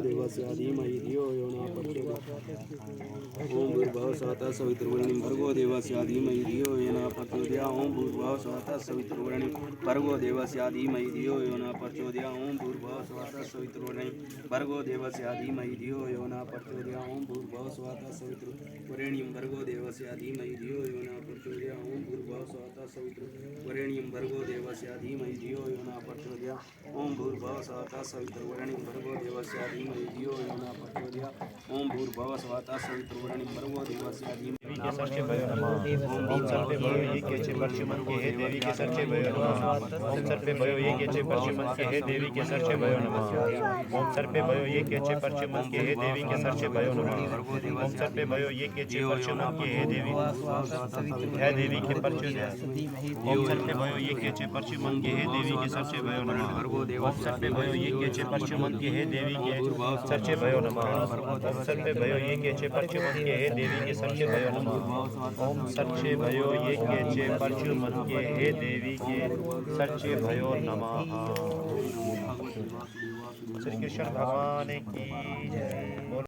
देवस्य धीमहि धियो यो न प्रचोदयात्। ओम भूर्भुवः स्वः सवितुर्वरेण्यं भर्गो देवस्य धीमहि धियो यो न प्रचोदयात्। ओम भूर्भुवः स्वः सवितुर्वरेण्यं भर्गो देवस्य धीमहि धियो यो न प्रचोदयात्। ओम भूर्भुवः स्वः सवितुर्वरेण्यं भर्गो देवस्य धीमहि धियो यो न प्रचोदयात्। ओम भूर्भुवः स्वः सवितुर्वरेण्यं भर्गो देवस्य धीमहि धियो यो न प्रचोदयात्। ओम भूर्भुवः स्वः सवितुर्वरेण्यं भर्गो देवस्य धीमहि धियो यो न प्रचोदयात्। ओम भूर्भुवः स्वः सवितुर्वरेण्यं भर्गो देवस्य धीमहि धियो यो न प्रचोदयात्। ओम भूर्भुवः स्वः सवितुर्वरेण्यं भर्गो देवस्य धीमहि के सर्चे भयो नमः। ओम सर्पे भयो ये के चे परचुमन के हे देवी के सर्चे भयो नमः। ओम सर्पे भयो ये के चे परचुमन के हे देवी के सर्चे भयो नमः। ओम सर्पे भयो ये के चे परचुमन के हे देवी के सर्चे भयो नमः। ओम सर्पे भयो ये के चे परचुमन के हे देवी के परचुमन। ओम सर्पे भयो ये के चे परचुमन के हे देवी के सर्चे भयो नमः। ओम सर्पे भयो ये के चे परचुमन के हे देवी के सर्चे भयो नमः। ओम सर्पे भयो ये के चे परचुमन के हे देवी के सर्चे भयो नमः। ओम सर्चे भयो ये के चे परचुमन के हे देवी के सर्चे भयो नमः। श्री कृष्ण भगवान की जय।